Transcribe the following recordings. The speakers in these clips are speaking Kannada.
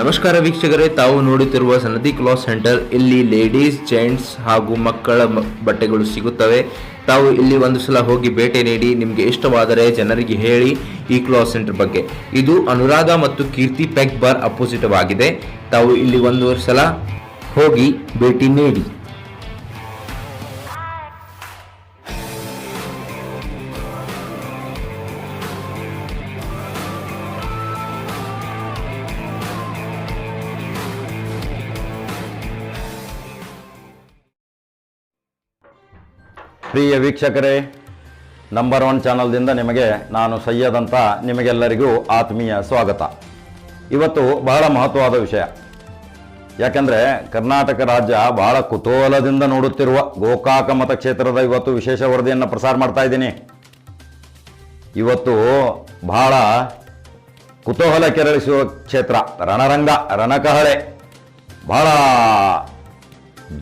ನಮಸ್ಕಾರ ವೀಕ್ಷಕರೇ, ತಾವು ನೋಡುತ್ತಿರುವ ಸನದಿ ಕ್ಲಾತ್ ಸೆಂಟರ್. ಇಲ್ಲಿ ಲೇಡೀಸ್, ಜೆಂಟ್ಸ್ ಹಾಗೂ ಮಕ್ಕಳ ಬಟ್ಟೆಗಳು ಸಿಗುತ್ತವೆ. ತಾವು ಇಲ್ಲಿ ಒಂದು ಸಲ ಹೋಗಿ ಭೇಟಿ ನೀಡಿ ನಿಮಗೆ ಇಷ್ಟವಾದರೆ ಜನರಿಗೆ ಹೇಳಿ ಈ ಕ್ಲಾತ್ ಸೆಂಟರ್ ಬಗ್ಗೆ. ಇದು ಅನುರಾಧ ಮತ್ತು ಕೀರ್ತಿ ಪೆಗ್ ಬಾರ್ ಅಪೋಸಿಟ್ ಆಗಿದೆ. ತಾವು ಇಲ್ಲಿ ಒಂದು ಸಲ ಹೋಗಿ ಭೇಟಿ ನೀಡಿ. ಪ್ರಿಯ ವೀಕ್ಷಕರೇ, ನಂಬರ್ 1 ಚಾನಲ್ದಿಂದ ನಿಮಗೆ ನಾನು ಸಯ್ಯದ್ ಅಂತ ನಿಮಗೆಲ್ಲರಿಗೂ ಆತ್ಮೀಯ ಸ್ವಾಗತ. ಇವತ್ತು ಬಹಳ ಮಹತ್ವವಾದ ವಿಷಯ. ಯಾಕೆಂದರೆ ಕರ್ನಾಟಕ ರಾಜ್ಯ ಬಹಳ ಕುತೂಹಲದಿಂದ ನೋಡುತ್ತಿರುವ ಗೋಕಾಕ ಮತಕ್ಷೇತ್ರದ ಇವತ್ತು ವಿಶೇಷ ವರದಿಯನ್ನು ಪ್ರಸಾರ ಮಾಡ್ತಾ ಇದ್ದೀನಿ. ಇವತ್ತು ಬಹಳ ಕುತೂಹಲ ಕೆರಳಿಸುವ ಕ್ಷೇತ್ರ ರಣರಂಗ, ರಣಕಹಳೆ. ಬಹಳ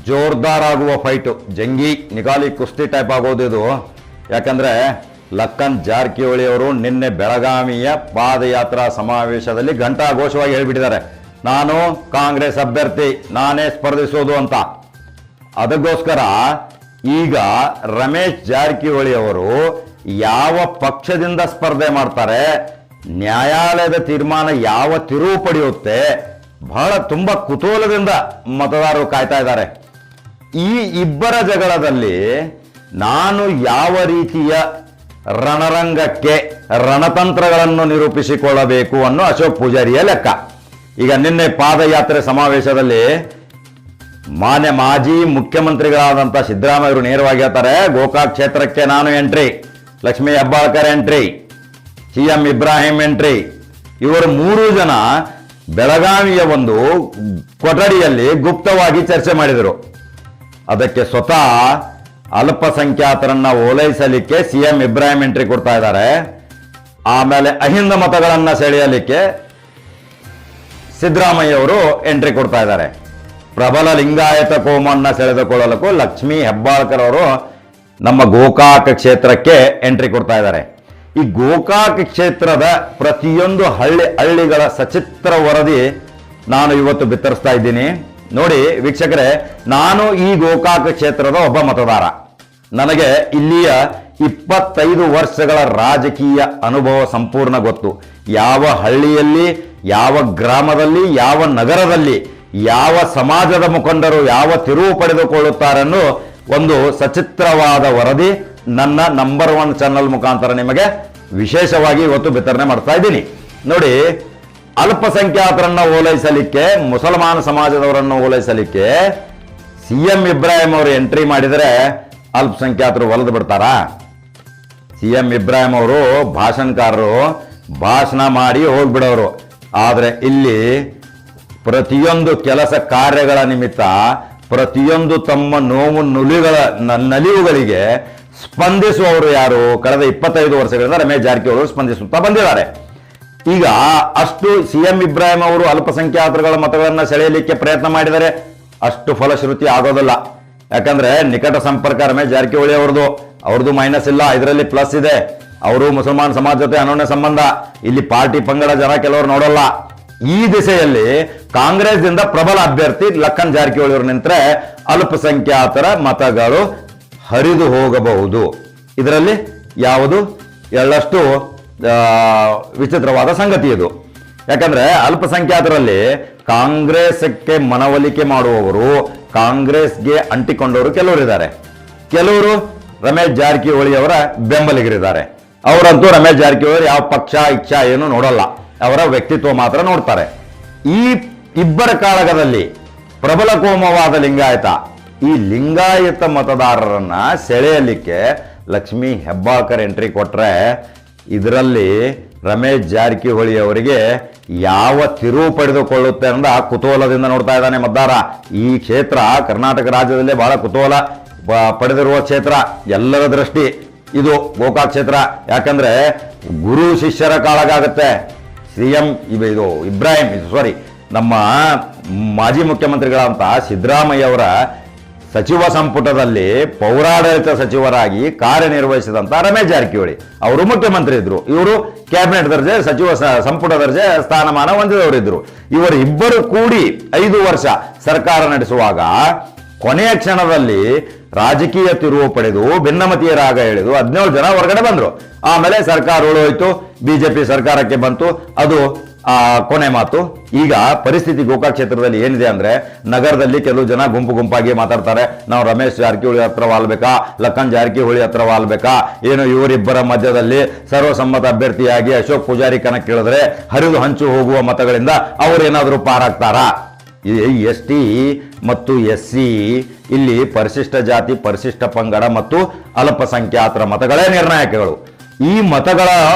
ಜೋರ್ದಾರ್ ಆಗುವ ಫೈಟು, ಜಂಗಿ ನಿಕಾಲಿ ಕುಸ್ತಿ ಟೈಪ್ ಆಗೋದು ಇದು. ಯಾಕಂದರೆ ಲಕ್ಕನ್ ಜಾರಕಿಹೊಳಿ ಅವರು ನಿನ್ನೆ ಬೆಳಗಾವಿಯ ಪಾದಯಾತ್ರಾ ಸಮಾವೇಶದಲ್ಲಿ ಘಂಟಾಘೋಷವಾಗಿ ಹೇಳಿಬಿಟ್ಟಿದ್ದಾರೆ, ನಾನು ಕಾಂಗ್ರೆಸ್ ಅಭ್ಯರ್ಥಿ, ನಾನೇ ಸ್ಪರ್ಧಿಸೋದು ಅಂತ. ಅದಕ್ಕೋಸ್ಕರ ಈಗ ರಮೇಶ್ ಜಾರಕಿಹೊಳಿ ಅವರು ಯಾವ ಪಕ್ಷದಿಂದ ಸ್ಪರ್ಧೆ ಮಾಡ್ತಾರೆ, ನ್ಯಾಯಾಲಯದ ತೀರ್ಮಾನ ಯಾವ ತಿರುವು ಪಡೆಯುತ್ತೆ, ಬಹಳ ತುಂಬ ಕುತೂಹಲದಿಂದ ಮತದಾರರು ಕಾಯ್ತಾ ಇದ್ದಾರೆ. ಈ ಇಬ್ಬರ ಜಗಳದಲ್ಲಿ ನಾನು ಯಾವ ರೀತಿಯ ರಣರಂಗಕ್ಕೆ ರಣತಂತ್ರಗಳನ್ನು ನಿರೂಪಿಸಿಕೊಳ್ಳಬೇಕು ಅನ್ನೋ ಅಶೋಕ್ ಪೂಜಾರಿಯ ಲೆಕ್ಕ. ಈಗ ನಿನ್ನೆ ಪಾದಯಾತ್ರೆ ಸಮಾವೇಶದಲ್ಲಿ ಮಾಜಿ ಮುಖ್ಯಮಂತ್ರಿಗಳಾದಂಥ ಸಿದ್ದರಾಮಯ್ಯರು ನೇರವಾಗಿ ಹೇಳ್ತಾರೆ, ಗೋಕಾಕ್ ಕ್ಷೇತ್ರಕ್ಕೆ ನಾನು entry, Lakshmi Hebbalkar entry, CM Ibrahim entry. ಇವರು 3 ಜನ ಬೆಳಗಾವಿಯ ಒಂದು ಕೊಠಡಿಯಲ್ಲಿ ಗುಪ್ತವಾಗಿ ಚರ್ಚೆ ಮಾಡಿದರು. ಅದಕ್ಕೆ ಸ್ವತಃ ಅಲ್ಪಸಂಖ್ಯಾತರನ್ನ ಓಲೈಸಲಿಕ್ಕೆ CM ಇಬ್ರಾಹಿಂ ಎಂಟ್ರಿ ಕೊಡ್ತಾ ಇದ್ದಾರೆ. ಆಮೇಲೆ ಅಹಿಂದ ಮತಗಳನ್ನು ಸೆಳೆಯಲಿಕ್ಕೆ ಸಿದ್ದರಾಮಯ್ಯ ಅವರು ಎಂಟ್ರಿ ಕೊಡ್ತಾ ಇದ್ದಾರೆ. ಪ್ರಬಲ ಲಿಂಗಾಯತ ಕೋಮನ್ನ ಸೆಳೆದುಕೊಳ್ಳಲು ಲಕ್ಷ್ಮೀ ಹೆಬ್ಬಾಳ್ಕರ್ ಅವರು ನಮ್ಮ ಗೋಕಾಕ ಕ್ಷೇತ್ರಕ್ಕೆ ಎಂಟ್ರಿ ಕೊಡ್ತಾ ಇದ್ದಾರೆ. ಈ ಗೋಕಾಕ ಕ್ಷೇತ್ರದ ಪ್ರತಿಯೊಂದು ಹಳ್ಳಿಗಳ ಸಚಿತ್ರ ವರದಿ ನಾನು ಇವತ್ತು ಬಿತ್ತರಿಸ್ತಾ ಇದ್ದೀನಿ. ನೋಡಿ ವೀಕ್ಷಕರೇ, ನಾನು ಈ ಗೋಕಾಕ ಕ್ಷೇತ್ರದ ಒಬ್ಬ ಮತದಾರ. ನನಗೆ ಇಲ್ಲಿಯ 25 ವರ್ಷಗಳ ರಾಜಕೀಯ ಅನುಭವ ಸಂಪೂರ್ಣ ಗೊತ್ತು. ಯಾವ ಹಳ್ಳಿಯಲ್ಲಿ, ಯಾವ ಗ್ರಾಮದಲ್ಲಿ, ಯಾವ ನಗರದಲ್ಲಿ, ಯಾವ ಸಮಾಜದ ಮುಖಂಡರು ಯಾವ ತಿರುವು ಪಡೆದುಕೊಳ್ಳುತ್ತಾರೆನ್ನೋ ಒಂದು ಸಚಿತ್ರವಾದ ವರದಿ ನನ್ನ ನಂಬರ್ 1 ಚಾನಲ್ ಮುಖಾಂತರ ನಿಮಗೆ ವಿಶೇಷವಾಗಿ ಇವತ್ತು ವಿತರಣೆ ಮಾಡ್ತಾ ಇದ್ದೀನಿ. ನೋಡಿ, ಅಲ್ಪಸಂಖ್ಯಾತರನ್ನ ಓಲೈಸಲಿಕ್ಕೆ, ಮುಸಲ್ಮಾನ ಸಮಾಜದವರನ್ನು ಓಲೈಸಲಿಕ್ಕೆ CM ಇಬ್ರಾಹಿಂ ಅವರು ಎಂಟ್ರಿ ಮಾಡಿದರೆ ಅಲ್ಪಸಂಖ್ಯಾತರು ಒಲಿದು ಬಿಡ್ತಾರಾ? CM ಇಬ್ರಾಹಿಂ ಅವರು ಭಾಷಣಕಾರರು, ಭಾಷಣ ಮಾಡಿ ಹೋಗ್ಬಿಡೋರು. ಆದರೆ ಇಲ್ಲಿ ಪ್ರತಿಯೊಂದು ಕೆಲಸ ಕಾರ್ಯಗಳ ನಿಮಿತ್ತ, ಪ್ರತಿಯೊಂದು ತಮ್ಮ ನೋವು ನಲಿವುಗಳಿಗೆ ಸ್ಪಂದಿಸುವವರು ಯಾರು? ಕಳೆದ 25 ವರ್ಷಗಳಿಂದ ರಮೇಶ್ ಜಾರಕಿಹೊಳಿ ಅವರು ಸ್ಪಂದಿಸುತ್ತಾ ಬಂದಿದ್ದಾರೆ. ಈಗ ಅಷ್ಟು CM ಇಬ್ರಾಹಿಂ ಅವರು ಅಲ್ಪಸಂಖ್ಯಾತರುಗಳ ಮತಗಳನ್ನು ಸೆಳೆಯಲಿಕ್ಕೆ ಪ್ರಯತ್ನ ಮಾಡಿದರೆ ಅಷ್ಟು ಫಲಶ್ರುತಿ ಆಗೋದಿಲ್ಲ. ಯಾಕಂದ್ರೆ ನಿಕಟ ಸಂಪರ್ಕ ರಮೇಶ್ ಜಾರಕಿಹೊಳಿ ಅವ್ರದ್ದು ಮೈನಸ್ ಇಲ್ಲ, ಇದರಲ್ಲಿ ಪ್ಲಸ್ ಇದೆ. ಅವರು ಮುಸಲ್ಮಾನ್ ಸಮಾಜ ಜೊತೆ ಅನನ್ಯ ಸಂಬಂಧ. ಇಲ್ಲಿ ಪಾರ್ಟಿ ಪಂಗಡ ಜನ ಕೆಲವರು ನೋಡಲ್ಲ. ಈ ದಿಸೆಯಲ್ಲಿ ಕಾಂಗ್ರೆಸ್ದಿಂದ ಪ್ರಬಲ ಅಭ್ಯರ್ಥಿ ಲಕ್ಕನ್ ಜಾರಕಿಹೊಳಿ ಅವರು ನಿಂತರೆ ಅಲ್ಪಸಂಖ್ಯಾತರ ಮತಗಳು ಹರಿದು ಹೋಗಬಹುದು. ಇದರಲ್ಲಿ ಯಾವುದು ಎಳ್ಳಷ್ಟು ವಿಚಿತ್ರವಾದ ಸಂಗತಿ ಇದು. ಯಾಕಂದ್ರೆ ಅಲ್ಪಸಂಖ್ಯಾತರಲ್ಲಿ ಕಾಂಗ್ರೆಸ್ಗೆ ಮನವೊಲಿಕೆ ಮಾಡುವವರು, ಕಾಂಗ್ರೆಸ್ಗೆ ಅಂಟಿಕೊಂಡವರು ಕೆಲವರು ಇದ್ದಾರೆ. ಕೆಲವರು ರಮೇಶ್ ಜಾರಕಿಹೊಳಿ ಅವರ ಬೆಂಬಲಿಗರಿದ್ದಾರೆ. ಅವರಂತೂ ರಮೇಶ್ ಜಾರಕಿಹೊಳಿ ಯಾವ ಪಕ್ಷ ಇಚ್ಛಾ ಏನು ನೋಡಲ್ಲ, ಅವರ ವ್ಯಕ್ತಿತ್ವ ಮಾತ್ರ ನೋಡ್ತಾರೆ. ಈ ಇಬ್ಬರ ಕಾಳಗದಲ್ಲಿ ಪ್ರಬಲ ಕೋಮವಾದ ಲಿಂಗಾಯತ, ಈ ಲಿಂಗಾಯತ ಮತದಾರರನ್ನ ಸೆಳೆಯಲಿಕ್ಕೆ ಲಕ್ಷ್ಮೀ ಹೆಬ್ಬಾಳ್ಕರ್ ಎಂಟ್ರಿ ಕೊಟ್ರೆ ಇದರಲ್ಲಿ ರಮೇಶ್ ಜಾರಕಿಹೊಳಿ ಅವರಿಗೆ ಯಾವ ತಿರುವು ಪಡೆದುಕೊಳ್ಳುತ್ತೆ ಅಂತ ಕುತೂಹಲದಿಂದ ನೋಡ್ತಾ ಇದ್ದಾನೆ ಮತದಾರ. ಈ ಕ್ಷೇತ್ರ ಕರ್ನಾಟಕ ರಾಜ್ಯದಲ್ಲೇ ಬಹಳ ಕುತೂಹಲ ಪಡೆದಿರುವ ಕ್ಷೇತ್ರ. ಎಲ್ಲರ ದೃಷ್ಟಿ ಇದು ಗೋಕಾಕ್ ಕ್ಷೇತ್ರ. ಯಾಕಂದ್ರೆ ಗುರು ಶಿಷ್ಯರ ಕಾಳಗ ಆಗುತ್ತೆ. ನಮ್ಮ ಮಾಜಿ ಮುಖ್ಯಮಂತ್ರಿಗಳಂತ ಸಿದ್ದರಾಮಯ್ಯ ಅವರ ಸಚಿವ ಸಂಪುಟದಲ್ಲಿ ಪೌರಾಡಳಿತ ಸಚಿವರಾಗಿ ಕಾರ್ಯನಿರ್ವಹಿಸಿದಂಥ ರಮೇಶ್ ಜಾರಕಿಹೊಳಿ ಅವರು ಮುಖ್ಯಮಂತ್ರಿ ಇದ್ರು, ಇವರು ಕ್ಯಾಬಿನೆಟ್ ದರ್ಜೆ ಸಚಿವ ಸಂಪುಟ ದರ್ಜೆ ಸ್ಥಾನಮಾನ ಹೊಂದಿದವರಿದ್ರು. ಇವರು ಇಬ್ಬರು ಕೂಡಿ 5 ವರ್ಷ ಸರ್ಕಾರ ನಡೆಸುವಾಗ ಕೊನೆಯ ಕ್ಷಣದಲ್ಲಿ ರಾಜಕೀಯ ತಿರುವು ಪಡೆದು ಭಿನ್ನಮತೀಯ ರಾಗ ಎಳೆದು 17 ಜನ ಹೊರಗಡೆ ಬಂದ್ರು. ಆಮೇಲೆ ಸರ್ಕಾರ ಉಳಿದೋಯ್ತು, ಬಿಜೆಪಿ ಸರ್ಕಾರಕ್ಕೆ ಬಂತು. ಅದು ಕೊನೆ ಮಾತು. ಈಗ ಪರಿಸ್ಥಿತಿ ಗೋಕಾಕ್ ಕ್ಷೇತ್ರದಲ್ಲಿ ಏನಿದೆ ಅಂದ್ರೆ, ನಗರದಲ್ಲಿ ಕೆಲವು ಜನ ಗುಂಪಾಗಿ ಮಾತಾಡ್ತಾರೆ, ನಾವು ರಮೇಶ್ ಜಾರಕಿಹೊಳಿ ಹತ್ರ ವಾಲ್ಬೇಕಾ, ಲಖನ್ ಜಾರಕಿಹೊಳಿ ಹತ್ರ ವಾಲ್ಬೇಕಾ, ಏನು ಇವರಿಬ್ಬರ ಮಧ್ಯದಲ್ಲಿ ಸರ್ವಸಮ್ಮತ ಅಭ್ಯರ್ಥಿಯಾಗಿ ಅಶೋಕ್ ಪೂಜಾರಿ ಕಣಕ್ಕಿಳಿದ್ರೆ ಹರಿದು ಹಂಚು ಹೋಗುವ ಮತಗಳಿಂದ ಅವರೇನಾದರೂ ಪಾರಾಗ್ತಾರಾ? ST ಮತ್ತು SC ಇಲ್ಲಿ ಪರಿಶಿಷ್ಟ ಜಾತಿ, ಪರಿಶಿಷ್ಟ ಪಂಗಡ ಮತ್ತು ಅಲ್ಪಸಂಖ್ಯಾತರ ಮತಗಳೇ ನಿರ್ಣಾಯಕಗಳು. ಈ ಮತಗಳ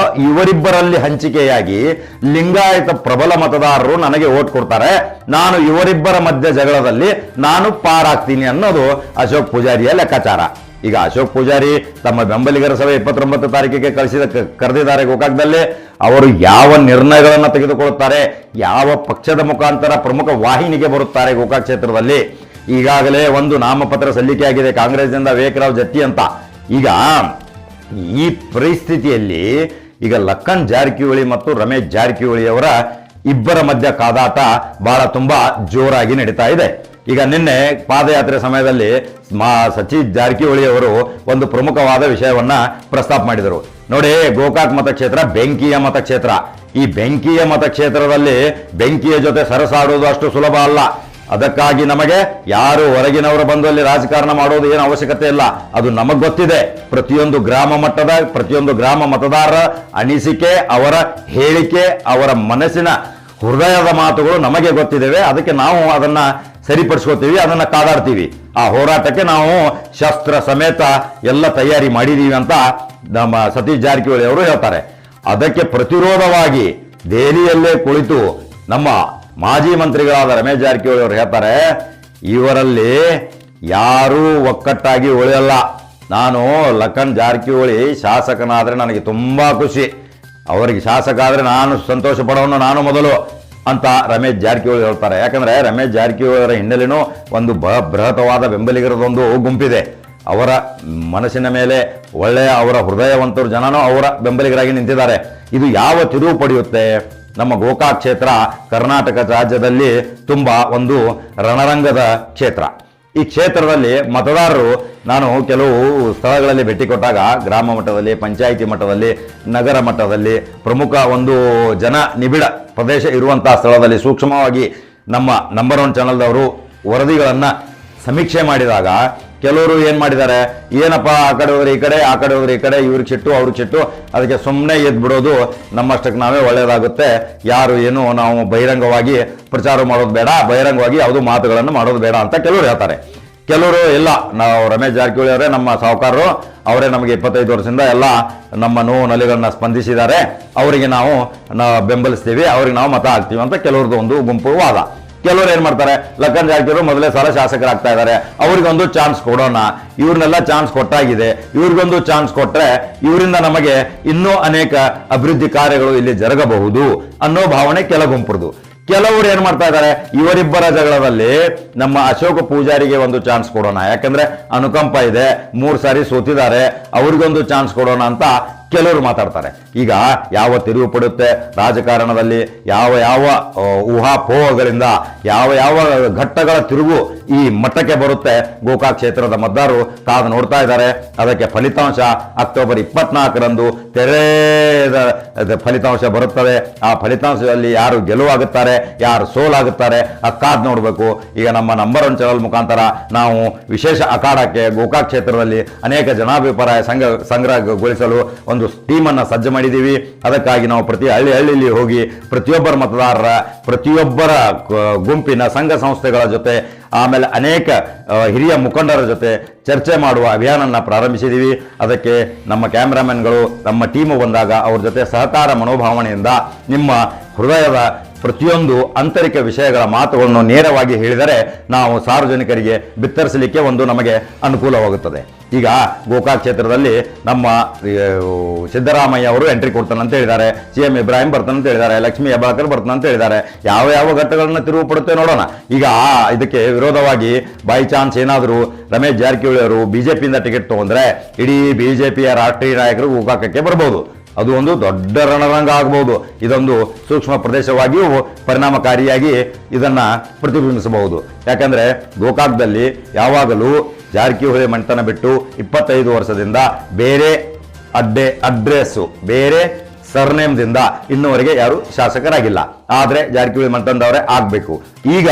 ಇವರಿಬ್ಬರಲ್ಲಿ ಹಂಚಿಕೆಯಾಗಿ ಲಿಂಗಾಯತ ಪ್ರಬಲ ಮತದಾರರು ನನಗೆ ಓಟ್ ಕೊಡ್ತಾರೆ, ನಾನು ಇವರಿಬ್ಬರ ಮಧ್ಯ ಜಗಳದಲ್ಲಿ ನಾನು ಪಾರಾಗ್ತೀನಿ ಅನ್ನೋದು ಅಶೋಕ್ ಪೂಜಾರಿಯ ಲೆಕ್ಕಾಚಾರ. ಈಗ ಅಶೋಕ್ ಪೂಜಾರಿ ತಮ್ಮ ಬೆಂಬಲಿಗರ ಸಭೆ 29 ತಾರೀಕಿಗೆ ಕರೆದಿದ್ದಾರೆ ಗೋಕಾಕ್ದಲ್ಲಿ. ಅವರು ಯಾವ ನಿರ್ಣಯಗಳನ್ನು ತೆಗೆದುಕೊಳ್ಳುತ್ತಾರೆ, ಯಾವ ಪಕ್ಷದ ಮುಖಾಂತರ ಪ್ರಮುಖ ವಾಹಿನಿಗೆ ಬರುತ್ತಾರೆ ಗೋಕಾಕ್ ಕ್ಷೇತ್ರದಲ್ಲಿ. ಈಗಾಗಲೇ ಒಂದು ನಾಮಪತ್ರ ಸಲ್ಲಿಕೆಯಾಗಿದೆ ಕಾಂಗ್ರೆಸ್ನಿಂದ ವಿವೇಕರಾವ್ ಜತ್ತಿ ಅಂತ. ಈಗ ಈ ಪರಿಸ್ಥಿತಿಯಲ್ಲಿ ಈಗ ಲಖನ್ ಜಾರಕಿಹೊಳಿ ಮತ್ತು ರಮೇಶ್ ಜಾರಕಿಹೊಳಿ ಅವರ ಇಬ್ಬರ ಮಧ್ಯ ಕಾದಾಟ ಬಹಳ ತುಂಬಾ ಜೋರಾಗಿ ನಡೀತಾ ಇದೆ. ಈಗ ನಿನ್ನೆ ಪಾದಯಾತ್ರೆ ಸಮಯದಲ್ಲಿ ಸತೀಶ್ ಜಾರಕಿಹೊಳಿ ಅವರು ಒಂದು ಪ್ರಮುಖವಾದ ವಿಷಯವನ್ನ ಪ್ರಸ್ತಾಪ ಮಾಡಿದರು. ನೋಡಿ, ಗೋಕಾಕ್ ಮತಕ್ಷೇತ್ರ ಬೆಂಕಿಯ ಮತಕ್ಷೇತ್ರ. ಈ ಬೆಂಕಿಯ ಮತಕ್ಷೇತ್ರದಲ್ಲಿ ಬೆಂಕಿಯ ಜೊತೆ ಸರಸಾಡುವುದು ಅಷ್ಟು ಸುಲಭ ಅಲ್ಲ. ಅದಕ್ಕಾಗಿ ನಮಗೆ ಯಾರು ಹೊರಗಿನವರು ಬಂದು ಅಲ್ಲಿ ರಾಜಕಾರಣ ಮಾಡೋದು ಏನು ಅವಶ್ಯಕತೆ ಇಲ್ಲ, ಅದು ನಮಗೆ ಗೊತ್ತಿದೆ. ಪ್ರತಿಯೊಂದು ಗ್ರಾಮ ಮಟ್ಟದ ಪ್ರತಿಯೊಂದು ಗ್ರಾಮ ಮತದಾರರ ಅನಿಸಿಕೆ, ಅವರ ಹೇಳಿಕೆ, ಅವರ ಮನಸ್ಸಿನ ಹೃದಯದ ಮಾತುಗಳು ನಮಗೆ ಗೊತ್ತಿದ್ದೇವೆ. ಅದಕ್ಕೆ ನಾವು ಅದನ್ನ ಸರಿಪಡಿಸ್ಕೋತೀವಿ, ಅದನ್ನ ಕಾದಾಡ್ತೀವಿ. ಆ ಹೋರಾಟಕ್ಕೆ ನಾವು ಶಸ್ತ್ರ ಸಮೇತ ಎಲ್ಲ ತಯಾರಿ ಮಾಡಿದೀವಿ ಅಂತ ನಮ್ಮ ಸತೀಶ್ ಜಾರಕಿಹೊಳಿ ಅವರು ಹೇಳ್ತಾರೆ. ಅದಕ್ಕೆ ಪ್ರತಿರೋಧವಾಗಿ ದೆಹಲಿಯಲ್ಲೇ ಕುಳಿತು ನಮ್ಮ ಮಾಜಿ ಮಂತ್ರಿಗಳಾದ ರಮೇಶ್ ಜಾರಕಿಹೊಳಿ ಅವರು ಹೇಳ್ತಾರೆ, ಇವರಲ್ಲಿ ಯಾರೂ ಒಕ್ಕಟ್ಟಾಗಿ ಉಳಿಯಲ್ಲ. ನಾನು ಲಖನ್ ಜಾರಕಿಹೊಳಿ ಶಾಸಕನಾದ್ರೆ ನನಗೆ ತುಂಬಾ ಖುಷಿ, ಅವರಿಗೆ ಶಾಸಕ ಆದ್ರೆ ನಾನು ಸಂತೋಷ ಪಡೋನು ನಾನು ಮೊದಲು ಅಂತ ರಮೇಶ್ ಜಾರಕಿಹೊಳಿ ಹೇಳ್ತಾರೆ. ಯಾಕಂದ್ರೆ ರಮೇಶ್ ಜಾರಕಿಹೊಳಿ ಅವರ ಹಿನ್ನೆಲೆನೂ ಒಂದು ಬೃಹತವಾದ ಬೆಂಬಲಿಗರದೊಂದು ಗುಂಪಿದೆ. ಅವರ ಮನಸ್ಸಿನ ಮೇಲೆ ಒಳ್ಳೆಯ ಅವರ ಹೃದಯವಂತರು ಜನನೂ ಅವರ ಬೆಂಬಲಿಗರಾಗಿ ನಿಂತಿದ್ದಾರೆ. ಇದು ಯಾವ ತಿರುವು ಪಡೆಯುತ್ತೆ? ನಮ್ಮ ಗೋಕಾಕ್ ಕ್ಷೇತ್ರ ಕರ್ನಾಟಕ ರಾಜ್ಯದಲ್ಲಿ ತುಂಬಾ ಒಂದು ರಣರಂಗದ ಕ್ಷೇತ್ರ. ಈ ಕ್ಷೇತ್ರದಲ್ಲಿ ಮತದಾರರು, ನಾನು ಕೆಲವು ಸ್ಥಳಗಳಲ್ಲಿ ಭೇಟಿ ಕೊಟ್ಟಾಗ ಗ್ರಾಮ ಮಟ್ಟದಲ್ಲಿ, ಪಂಚಾಯಿತಿ ಮಟ್ಟದಲ್ಲಿ, ನಗರ ಮಟ್ಟದಲ್ಲಿ, ಪ್ರಮುಖ ಒಂದು ಜನ ನಿಬಿಡ ಪ್ರದೇಶ ಇರುವಂತಹ ಸ್ಥಳದಲ್ಲಿ ಸೂಕ್ಷ್ಮವಾಗಿ ನಮ್ಮ ನಂಬರ್ 1 ಚಾನಲ್ದವರು ವರದಿಗಳನ್ನು ಸಮೀಕ್ಷೆ ಮಾಡಿದಾಗ ಕೆಲವರು ಏನು ಮಾಡಿದ್ದಾರೆ, ಏನಪ್ಪ ಆ ಕಡೆ ಹೋದ್ರೆ ಈ ಕಡೆ, ಆ ಕಡೆ ಹೋದ್ರೆ ಈ ಕಡೆ, ಇವ್ರಿಗೆ ಚಿಟ್ಟು ಅವ್ರಿಗೆ ಚಿಟ್ಟು, ಅದಕ್ಕೆ ಸುಮ್ಮನೆ ಎದ್ದು ಬಿಡೋದು, ನಮ್ಮಷ್ಟಕ್ಕೆ ನಾವೇ ಒಳ್ಳೆಯದಾಗುತ್ತೆ, ಯಾರು ಏನು ನಾವು ಬಹಿರಂಗವಾಗಿ ಪ್ರಚಾರ ಮಾಡೋದು ಬೇಡ, ಬಹಿರಂಗವಾಗಿ ಯಾವುದೂ ಮಾತುಗಳನ್ನು ಮಾಡೋದು ಬೇಡ ಅಂತ ಕೆಲವರು ಹೇಳ್ತಾರೆ. ಕೆಲವರು ಇಲ್ಲ, ನಾವು ರಮೇಶ್ ಜಾರಕಿಹೊಳಿ ಅವರೇ ನಮ್ಮ ಸಾಹುಕಾರರು, ಅವರೇ ನಮಗೆ 25 ವರ್ಷದಿಂದ ಎಲ್ಲ ನಮ್ಮ ನೋವು ನಲಿಗಳನ್ನ ಸ್ಪಂದಿಸಿದ್ದಾರೆ, ಅವರಿಗೆ ನಾವು ಬೆಂಬಲಿಸ್ತೀವಿ, ಅವ್ರಿಗೆ ನಾವು ಮತ ಹಾಕ್ತೀವಿ ಅಂತ ಕೆಲವ್ರದ್ದು ಒಂದು ಗುಂಪು ವಾದ. ಕೆಲವರು ಏನ್ ಮಾಡ್ತಾರೆ, ಲಖನ್ ಜಾರಕಿಹೊಳಿ ಮೊದಲೇ ಸಲ ಶಾಸಕರಾಗ್ತಾ ಇದ್ದಾರೆ, ಅವ್ರಿಗೊಂದು ಚಾನ್ಸ್ ಕೊಡೋಣ, ಇವ್ರನ್ನೆಲ್ಲ ಚಾನ್ಸ್ ಕೊಟ್ಟಾಗಿದೆ, ಇವ್ರಿಗೊಂದು ಚಾನ್ಸ್ ಕೊಟ್ರೆ ಇವರಿಂದ ನಮಗೆ ಇನ್ನೂ ಅನೇಕ ಅಭಿವೃದ್ಧಿ ಕಾರ್ಯಗಳು ಇಲ್ಲಿ ಜರುಗಬಹುದು ಅನ್ನೋ ಭಾವನೆ ಕೆಲ ಗುಂಪುರದು. ಕೆಲವರು ಏನ್ ಮಾಡ್ತಾ ಇದ್ದಾರೆ, ಇವರಿಬ್ಬರ ಜಗಳದಲ್ಲಿ ನಮ್ಮ ಅಶೋಕ ಪೂಜಾರಿಗೆ ಒಂದು ಚಾನ್ಸ್ ಕೊಡೋಣ, ಯಾಕಂದ್ರೆ ಅನುಕಂಪ ಇದೆ, 3 ಸಾರಿ ಸೋತಿದ್ದಾರೆ, ಅವ್ರಿಗೊಂದು ಚಾನ್ಸ್ ಕೊಡೋಣ ಅಂತ ಕೆಲವರು ಮಾತಾಡ್ತಾರೆ. ಈಗ ಯಾವ ತಿರುವು ಪಡುತ್ತೆ ರಾಜಕಾರಣದಲ್ಲಿ, ಯಾವ ಯಾವ ಊಹಾಪೋಹಗಳಿಂದ ಯಾವ ಯಾವ ಘಟ್ಟಗಳ ತಿರುವು ಈ ಮಟ್ಟಕ್ಕೆ ಬರುತ್ತೆ, ಗೋಕಾಕ್ ಕ್ಷೇತ್ರದ ಮತದಾರರು ಕಾದು ನೋಡ್ತಾ ಇದ್ದಾರೆ. ಅದಕ್ಕೆ ಫಲಿತಾಂಶ ಅಕ್ಟೋಬರ್ 24ರಂದು ತೆರೆದ ಫಲಿತಾಂಶ ಬರುತ್ತದೆ. ಆ ಫಲಿತಾಂಶದಲ್ಲಿ ಯಾರು ಗೆಲುವಾಗುತ್ತಾರೆ, ಯಾರು ಸೋಲಾಗುತ್ತಾರೆ ಕಾದು ನೋಡಬೇಕು. ಈಗ ನಮ್ಮ ನಂಬರ್ 1 ಚಾನಲ್ ಮುಖಾಂತರ ನಾವು ವಿಶೇಷ ಅಖಾಡಕ್ಕೆ ಗೋಕಾಕ್ ಕ್ಷೇತ್ರದಲ್ಲಿ ಅನೇಕ ಜನಾಭಿಪ್ರಾಯ ಸಂಗ್ರಹಗೊಳಿಸಲು ಒಂದು ಟೀಮನ್ನು ಸಜ್ಜು ಮಾಡಿದ್ದೀವಿ. ಅದಕ್ಕಾಗಿ ನಾವು ಪ್ರತಿ ಹಳ್ಳಿಯಲ್ಲಿ ಹೋಗಿ ಪ್ರತಿಯೊಬ್ಬರ ಮತದಾರರ, ಪ್ರತಿಯೊಬ್ಬರ ಗುಂಪಿನ ಸಂಘ ಸಂಸ್ಥೆಗಳ ಜೊತೆ, ಆಮೇಲೆ ಅನೇಕ ಹಿರಿಯ ಮುಖಂಡರ ಜೊತೆ ಚರ್ಚೆ ಮಾಡುವ ಅಭಿಯಾನವನ್ನು ಪ್ರಾರಂಭಿಸಿದ್ದೀವಿ. ಅದಕ್ಕೆ ನಮ್ಮ ಕ್ಯಾಮ್ರಾಮನ್ಗಳು, ನಮ್ಮ ಟೀಮು ಬಂದಾಗ ಅವ್ರ ಜೊತೆ ಸಹಕಾರ ಮನೋಭಾವನೆಯಿಂದ ನಿಮ್ಮ ಹೃದಯದ ಪ್ರತಿಯೊಂದು ಆಂತರಿಕ ವಿಷಯಗಳ ಮಾತುಗಳನ್ನು ನೇರವಾಗಿ ಹೇಳಿದರೆ ನಾವು ಸಾರ್ವಜನಿಕರಿಗೆ ಬಿತ್ತರಿಸಲಿಕ್ಕೆ ಒಂದು ನಮಗೆ ಅನುಕೂಲವಾಗುತ್ತದೆ. ಈಗ ಗೋಕಾಕ್ ಕ್ಷೇತ್ರದಲ್ಲಿ ನಮ್ಮ ಸಿದ್ದರಾಮಯ್ಯ ಅವರು ಎಂಟ್ರಿ ಕೊಡ್ತಾನೆ ಅಂತ ಹೇಳಿದ್ದಾರೆ, CM ಇಬ್ರಾಹಿಂ ಬರ್ತಾನೆ ಅಂತ ಹೇಳಿದ್ದಾರೆ, ಲಕ್ಷ್ಮೀ ಹೆಬ್ಬಾಳ್ಕರ್ ಬರ್ತಾನೆ ಅಂತ ಹೇಳಿದ್ದಾರೆ. ಯಾವ ಯಾವ ಘಟ್ಟಗಳನ್ನ ತಿರುವು ಪಡುತ್ತೆ ನೋಡೋಣ. ಈಗ ಇದಕ್ಕೆ ವಿರೋಧವಾಗಿ ಬೈ ಚಾನ್ಸ್ ಏನಾದರೂ ರಮೇಶ್ ಜಾರಕಿಹೊಳಿ ಅವರು ಬಿಜೆಪಿಯಿಂದ ಟಿಕೆಟ್ ತಗೊಂಡ್ರೆ ಇಡೀ ಬಿಜೆಪಿಯ ರಾಷ್ಟ್ರೀಯ ನಾಯಕರು ಗೋಕಾಕಕ್ಕೆ ಬರ್ಬೋದು. ಅದು ಒಂದು ದೊಡ್ಡ ರಣರಂಗ ಆಗಬಹುದು. ಇದೊಂದು ಸೂಕ್ಷ್ಮ ಪ್ರದೇಶವಾಗಿಯೂ ಪರಿಣಾಮಕಾರಿಯಾಗಿ ಇದನ್ನ ಪ್ರತಿಬಿಂಬಿಸಬಹುದು. ಯಾಕಂದ್ರೆ ಗೋಕಾಕ್ದಲ್ಲಿ ಯಾವಾಗಲೂ ಜಾರಕಿಹೊಳಿ ಮನೆತನ ಬಿಟ್ಟು 25 ವರ್ಷದಿಂದ ಬೇರೆ ಅಡ್ರೆಸ್ಸು ಬೇರೆ ಸರ್ನೇಮ್ದಿಂದ ಇನ್ನುವರೆಗೆ ಯಾರು ಶಾಸಕರಾಗಿಲ್ಲ. ಆದರೆ ಜಾರಕಿಹೊಳಿ ಮನೆತನದವರೇ ಆಗಬೇಕು. ಈಗ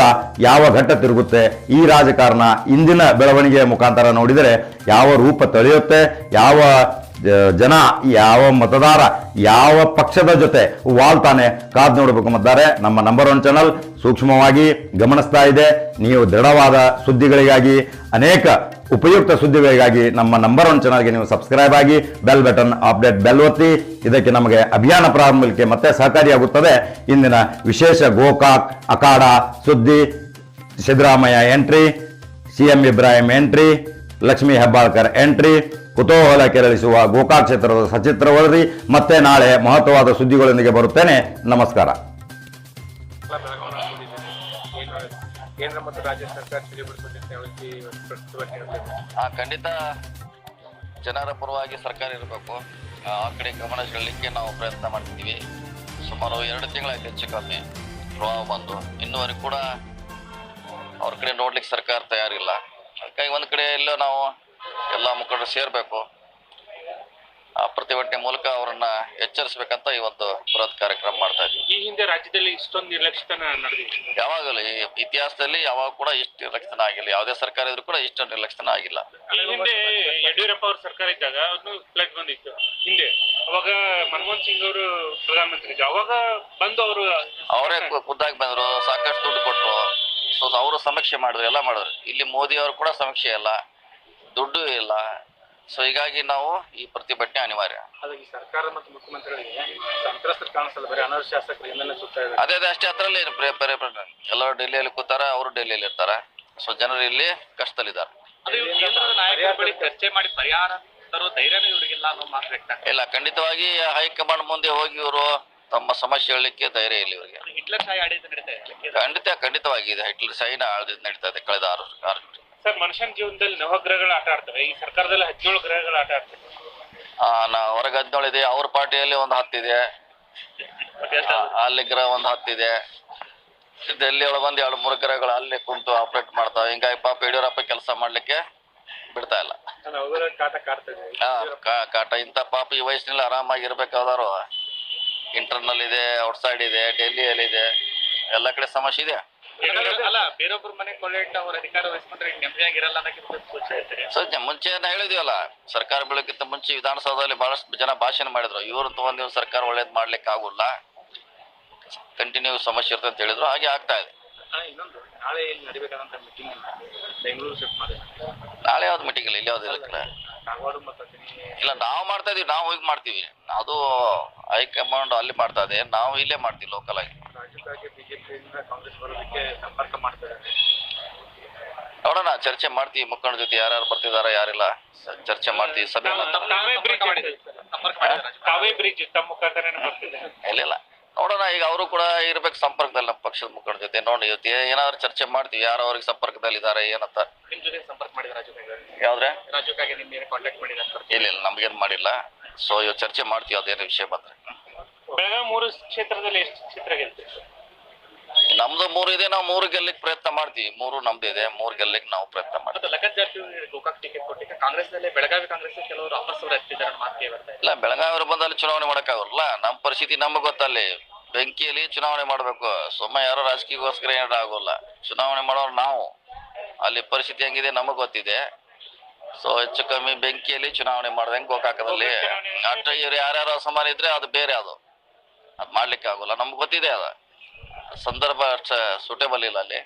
ಯಾವ ಘಟ್ಟ ತಿರುಗುತ್ತೆ ಈ ರಾಜಕಾರಣ ಇಂದಿನ ಬೆಳವಣಿಗೆಯ ಮುಖಾಂತರ ನೋಡಿದರೆ ಯಾವ ರೂಪ ತಳೆಯುತ್ತೆ, ಯಾವ ಜನ ಯಾವ ಮತದಾರ ಯಾವ ಪಕ್ಷದ ಜೊತೆ ವಾಲ್ತಾನೆ ಕಾದು ನೋಡಬೇಕು ಮತದಾರೆ. ನಮ್ಮ ನಂಬರ್ 1 ಚಾನಲ್ ಸೂಕ್ಷ್ಮವಾಗಿ ಗಮನಿಸ್ತಾ ಇದೆ. ನೀವು ದೃಢವಾದ ಸುದ್ದಿಗಳಿಗಾಗಿ ಅನೇಕ ಉಪಯುಕ್ತ ಸುದ್ದಿಗಳಿಗಾಗಿ ನಮ್ಮ ನಂಬರ್ 1 ಚಾನಲ್ಗೆ ನೀವು ಸಬ್ಸ್ಕ್ರೈಬ್ ಆಗಿ ಬೆಲ್ ಬಟನ್ ಅಪ್ಡೇಟ್ ಬೆಲ್ ಒತ್ತಿ. ಇದಕ್ಕೆ ನಮಗೆ ಅಭಿಯಾನ ಪ್ರಾರಂಭಕ್ಕೆ ಮತ್ತೆ ಸಹಕಾರಿಯಾಗುತ್ತದೆ. ಇಂದಿನ ವಿಶೇಷ ಗೋಕಾಕ್ ಅಖಾಡ ಸುದ್ದಿ: Siddaramaiah entry, CM Ibrahim entry, Lakshmi Hebbalkar entry, ಕುತೂಹಲ ಕೆರಳಿಸುವ ಗೋಕಾಕ್ ಕ್ಷೇತ್ರದ ಸಚಿತ್ರ ವರದಿ. ಮತ್ತೆ ನಾಳೆ ಮಹತ್ವವಾದ ಸುದ್ದಿಗಳೊಂದಿಗೆ ಬರುತ್ತೇನೆ. ನಮಸ್ಕಾರ. ಕೇಂದ್ರ ಮತ್ತು ರಾಜ್ಯ ಸರ್ಕಾರ ಖಂಡಿತ ಜನರ ಪರವಾಗಿ ಸರ್ಕಾರ ಇರಬೇಕು. ಆ ಕಡೆ ಗಮನ ಸೆಳೆಯಲಿಕ್ಕೆ ನಾವು ಪ್ರಯತ್ನ ಮಾಡ್ತಿದ್ದೀವಿ. ಸುಮಾರು 2 ತಿಂಗಳಾಗಿ ಹೆಚ್ಚು ಕಮ್ಮಿ ಪ್ರವಾಹ ಬಂದು ಇನ್ನೂವರೆಗೂ ಕೂಡ ಅವ್ರ ಕಡೆ ನೋಡ್ಲಿಕ್ಕೆ ಸರ್ಕಾರ ತಯಾರಿಲ್ಲ. ಅದಕ್ಕಾಗಿ ಒಂದು ಕಡೆ ಎಲ್ಲ ನಾವು ಎಲ್ಲ ಮುಖಂಡರು ಸೇರಬೇಕು. ಆ ಪ್ರತಿಭಟನೆ ಮೂಲಕ ಅವರನ್ನ ಎಚ್ಚರಿಸಬೇಕಂತ ಈ ಒಂದು ಬೃಹತ್ ಕಾರ್ಯಕ್ರಮ ಮಾಡ್ತಾ ಇದ್ದೀವಿ. ಈ ಹಿಂದೆ ರಾಜ್ಯದಲ್ಲಿ ಇಷ್ಟೊಂದು ನಿರ್ಲಕ್ಷ್ಯತನ ನಡೆದಿದೆ. ಯಾವಾಗಲೂ ಈ ಇತಿಹಾಸದಲ್ಲಿ ಯಾವಾಗ ಕೂಡ ಇಷ್ಟು ನಿರ್ಲಕ್ಷ್ಯತನ ಆಗಿಲ್ಲ. ಯಾವುದೇ ಸರ್ಕಾರ ಇದ್ರೂ ಕೂಡ ಇಷ್ಟು ನಿರ್ಲಕ್ಷ್ಯತನ ಆಗಿಲ್ಲ. ಈ ಹಿಂದೆ ಯಡಿಯೂರಪ್ಪ ಅವ್ರ ಸರ್ಕಾರ ಇದ್ದಾಗ ಒಂದು ಫ್ಲಡ್ ಬಂದಿತ್ತು ಹಿಂದೆ. ಅವಾಗ ಮನಮೋಹನ್ ಸಿಂಗ್ ಅವರು ಪ್ರಧಾನಮಂತ್ರಿ ಇದ್ರು. ಅವಾಗ ಬಂದು ಅವರು ಅವರೇ ಖುದ್ದಾಗಿ ಬಂದ್ರು, ಸಾಕಷ್ಟು ದುಡ್ಡು ಕೊಟ್ಟರು. ಸೊ ಅವರು ಸಮೀಕ್ಷೆ ಮಾಡಿದ್ರು, ಎಲ್ಲ ಮಾಡಿದ್ರು. ಇಲ್ಲಿ ಮೋದಿ ಅವರು ಕೂಡ ಸಮೀಕ್ಷೆ ಇಲ್ಲ, ದುಡ್ಡು ಇಲ್ಲ. ಸೊ ಹೀಗಾಗಿ ನಾವು ಈ ಪ್ರತಿಭಟನೆ ಅನಿವಾರ್ಯ. ಹಾಗಾಗಿ ಸರ್ಕಾರ ಮತ್ತು ಮುಖ್ಯಮಂತ್ರಿಗಳಿಗೆ ಸಂತ್ರಸ್ತರ ಕಾಣಿಸಲ್ಲ, ಬರೀ ಅನರ್ಹ ಶಾಸಕರು ಎಲ್ಲೆಲ್ಲ ಸುತ್ತಾ ಇದ್ದಾರೆ. ಅದೇ ಅಷ್ಟೇ, ಹತ್ರಲ್ಲೇ ಎಲ್ಲರೂ ಡೆಲ್ಲಿಯಲ್ಲಿ ಕೂತಾರೆ, ಅವರು ಡೆಲ್ಲಿಯಲ್ಲಿ ಇರ್ತಾರೆ. ಸೊ ಜನರು ಇಲ್ಲಿ ಕಷ್ಟದಲ್ಲಿದ್ದಾರೆ. ಚರ್ಚೆ ಮಾಡಿ ಪರಿಹಾರ ತರೋ ಧೈರ್ಯನೇ ಇವರಿಗಿಲ್ಲ ಅನ್ನೋ ಮಾತು ವ್ಯಕ್ತ. ಇಲ್ಲ, ಖಂಡಿತವಾಗಿ ಹೈಕಮಾಂಡ್ ಮುಂದೆ ಹೋಗಿ ಇವರು ತಮ್ಮ ಸಮಸ್ಯೆ ಹೇಳಲಿಕ್ಕೆ ಧೈರ್ಯ ಇಲ್ಲ ಇವರಿಗೆ. ಹಿಟ್ಲರ್ ಶಾಹಿ ಆಡಳಿತ ನಡೀತಾ ಇದೆ. ಖಂಡಿತವಾಗಿದೆ. ಹಿಟ್ಲರ್ ಶಾಹಿನ ಆಡಳಿತ ನಡೀತಾ ಇದೆ ಕಳೆದ 6 ಸರ್, ಮನುಷ್ಯನ ಜೀವನದಲ್ಲಿ ನವಗ್ರಹಗಳು ಆಟ ಆಡ್ತವೆ. ಈ ಸರ್ಕಾರದಲ್ಲಿ 17 ಗ್ರಹಗಳು ಆಟ ಆಡ್ತವೆ. ಹೊರಗೆ 17 ಇದೆ. ಅವ್ರ ಪಾರ್ಟಿಯಲ್ಲಿ ಒಂದು 10 ಇದೆ. ಅಲ್ಲಿ ಗ್ರಹ ಒಂದು 10 ಇದೆ. ಡೆಲ್ಲಿ ಒಳಗೆ ಒಂದು 2-3 ಗ್ರಹಗಳು ಅಲ್ಲಿ ಕುಂತು ಆಪರೇಟ್ ಮಾಡ್ತಾವೆ. ಹಿಂಗಾಗಿ ಪಾಪ ಯಡಿಯೂರಪ್ಪ ಕೆಲಸ ಮಾಡ್ಲಿಕ್ಕೆ ಬಿಡ್ತಾ ಇಲ್ಲ. ಕಾಟ ಇಂಥ ಪಾಪ ಈ ವಯಸ್ಸಿನಲ್ಲಿ ಆರಾಮಾಗಿ ಇರ್ಬೇಕಾದ್ರು ಇಂಟರ್ನಲ್ ಇದೆ, ಔಟ್ಸೈಡ್ ಇದೆ, ಡೆಲ್ಲಿಯಲ್ಲಿ ಇದೆ, ಎಲ್ಲ ಕಡೆ ಸಮಸ್ಯೆ ಇದೆ. ಅಲ್ಲ, ಬೇರೊಬ್ಬರ ಮನೆ ಕೊಳ್ಳಿಟ್ಟು ಅವ್ರ ಅಧಿಕಾರ ವಹಿಸ್ಕೊಂಡ್ರೆ ನೆಮ್ಮದಿಯಾಗಿರಲ್ಲ ಅನ್ನೋಕೆ ಮುಂಚೆ ಹೇಳಿದ್ವಲ್ಲ, ಸರ್ಕಾರ ಬೀಳೋಕ್ಕಿಂತ ಮುಂಚೆ ವಿಧಾನಸೌಧದಲ್ಲಿ ಬಹಳಷ್ಟು ಜನ ಭಾಷಣ ಮಾಡಿದ್ರು. ಇವ್ರಂತ ಒಂದ್ ಸರ್ಕಾರ ಒಳ್ಳೇದ್ ಮಾಡ್ಲಿಕ್ಕೆ ಆಗುಲ್ಲ, ಕಂಟಿನ್ಯೂ ಸಮಸ್ಯೆ ಇರ್ತದೆ ಅಂತ ಹೇಳಿದ್ರು. ಹಾಗೆ ಆಗ್ತಾ ಇದೆ. ಇನ್ನೊಂದು, ನಾಳೆ ಇಲ್ಲಿ ನಡಿಬೇಕಾದಂತ ಮೀಟಿಂಗ್ ಬೆಂಗಳೂರು ಶಿಫ್ಟ್ ಮಾಡಿ. ನಾಳೆ ಯಾವ್ದು ಮೀಟಿಂಗ್ ಇಲ್ಲ, ಇಲ್ಲಿ ಯಾವ್ದು ಇರಕ್ಕಿಲ್ಲ. ಇಲ್ಲ, ನಾವು ಮಾಡ್ತಾ ಇದೀವಿ, ನಾವು ಹೋಗಿ ಮಾಡ್ತೀವಿ. ಅದು ಹೈಕಮಾಂಡ್ ಅಲ್ಲಿ ಮಾಡ್ತಾ ಇದೆ, ನಾವು ಇಲ್ಲೇ ಮಾಡ್ತೀವಿ ಲೋಕಲ್ ಆಗಿ. ರಾಜ್ಯಕ್ಕಾಗಿ ಬಿಜೆಪಿಯಿಂದ ಕಾಂಗ್ರೆಸ್ ಬರೋದಕ್ಕೆ ಸಂಪರ್ಕ ಮಾಡ್ತಾರೆ. ನೋಡೋಣ, ಚರ್ಚೆ ಮಾಡ್ತೀವಿ ಮುಖಂಡ ಜೊತೆ, ಯಾರ್ಯಾರು ಬರ್ತಿದಾರ ಯಾರಿಲ್ಲ ಚರ್ಚೆ ಮಾಡ್ತೀವಿ. ಸಭೆ ಕಾವೇ ಬ್ರಿಡ್ಜ್ ತಮ್ಮ ಮುಖಾಂತರ ಬರ್ತಿದೆ. ಇಲ್ಲ, ನೋಡೋಣ. ಈಗ ಅವರು ಕೂಡ ಇರ್ಬೇಕು ಸಂಪರ್ಕದಲ್ಲಿ ನಮ್ಮ ಪಕ್ಷದ ಮುಖಂಡ ಜೊತೆ. ನೋಡಿ, ಏನಾದ್ರು ಚರ್ಚೆ ಮಾಡ್ತೀವಿ, ಯಾರು ಅವ್ರಿಗೆ ಸಂಪರ್ಕದಲ್ಲಿ ಇದಾರೆ ಏನಂತ. ನಿಮ್ ಜೊತೆ ಸಂಪರ್ಕ ಮಾಡಿದ ಯಾವ್ದ್ರೆ ರಾಜ್ಯಕ್ಕಾಗಿ ನಿಮ್ಗೆ ಕಾಂಟ್ಯಾಕ್ಟ್ ಮಾಡಿದ? ಇಲ್ಲ, ನಮ್ಗೇನ್ ಮಾಡಿಲ್ಲ. ಸೊ ಇವ್ ಚರ್ಚೆ ಮಾಡ್ತೀವಿ ಅದೇನು ವಿಷಯ ಬಂದ್ರೆ. ಬೆಳಗಾವಿ 3 ಕ್ಷೇತ್ರದಲ್ಲಿ ಎಷ್ಟು ಕ್ಷೇತ್ರ ಗೆಲ್ತೀವಿ? ನಮ್ದು 3 ಇದೆ, ನಾವು 3 ಗೆಲ್ಲಕ್ಕೆ ಪ್ರಯತ್ನ ಮಾಡ್ತೀವಿ. 3 ನಮ್ದು ಇದೆ, 3 ಗೆಲ್ಲಕ್ಕೆ ನಾವು ಪ್ರಯತ್ನ ಮಾಡ್ತೀವಿ. ಲಖನ್ ಜಾರಕಿಹೊಳಿ ಗೋಕಾಕ್ ಟಿಕೆಟ್ ಕೊಟ್ಟಿದ್ದ ಕಾಂಗ್ರೆಸ್ನಲ್ಲಿ ಬೆಳಗಾವಿ ಕಾಂಗ್ರೆಸ್ ಕೆಲವರು ವಾಪಸ್ ಅವರು ಹತ್ತಿದ್ದಾರೆ ಮಾತಿಗೆ ಬರ್ತಾರೆ. ಇಲ್ಲ, ಬೆಳಗಾವಿ ಬಂದಲ್ಲಿ ಚುನಾವಣೆ ಮಾಡಕ್ಕಾಗಲ್ಲ. ನಮ್ಮ ಪರಿಸ್ಥಿತಿ ನಮಗೆ ಗೊತ್ತಲ್ಲಿ. ಬೆಂಕಿಯಲ್ಲಿ ಚುನಾವಣೆ ಮಾಡ್ಬೇಕು. ಸುಮ್ಮನೆ ಯಾರೋ ರಾಜಕೀಯಗೋಸ್ಕರ ಏನಾರ ಆಗೋಲ್ಲ. ಚುನಾವಣೆ ಮಾಡೋರು ನಾವು. ಅಲ್ಲಿ ಪರಿಸ್ಥಿತಿ ಹೆಂಗಿದೆ ನಮಗ್ ಗೊತ್ತಿದೆ. ಸೊ ಹೆಚ್ಚು ಕಮ್ಮಿ ಬೆಂಕಿಯಲ್ಲಿ ಚುನಾವಣೆ ಮಾಡ್ದಂಗೆ ಗೋಕಾಕದಲ್ಲಿ ಅಷ್ಟ ಇವ್ರು ಯಾರ್ಯಾರು ಅಸಮಾನ ಇದ್ರೆ ಅದು ಬೇರೆ, ಅದು ಮಾಡ್ಲಿಕ್ಕೆ ಆಗೋಲ್ಲ. ನಮ್ಗೆ ಗೊತ್ತಿದೆ, ಅದ ಸಂದರ್ಭ ಅಷ್ಟು ಸೂಟೇಬಲ್ ಇಲ್ಲ ಅಲ್ಲಿ.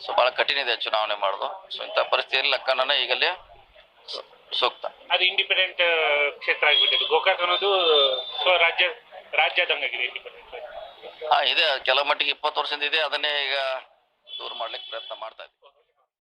ಸೊ ಬಹಳ ಕಠಿಣ ಇದೆ ಚುನಾವಣೆ ಮಾಡೋದು. ಸೊ ಇಂಥ ಪರಿಸ್ಥಿತಿಯಲ್ಲಿ ಲಕ್ಕಣ್ಣನೇ ಈಗಲೇ ಸೂಕ್ತ. ಅದು ಇಂಡಿಪೆಂಡೆಂಟ್ ಕ್ಷೇತ್ರ ಆಗಿಬಿಟ್ಟಿದೆ. ಗೋಕಾಕ್ ಅನ್ನೋದು ರಾಜ್ಯದಂಗಾಗಿದೆ ಇಂಡಿಪೆಂಡೆಂಟ್. ಇದೆ, ಕೆಲವು ಮಟ್ಟಿಗೆ 20 ವರ್ಷದಿಂದ ಇದೆ. ಅದನ್ನೇ ಈಗ ದೂರ ಮಾಡ್ಲಿಕ್ಕೆ ಪ್ರಯತ್ನ ಮಾಡ್ತಾ ಇದ್ದೀವಿ.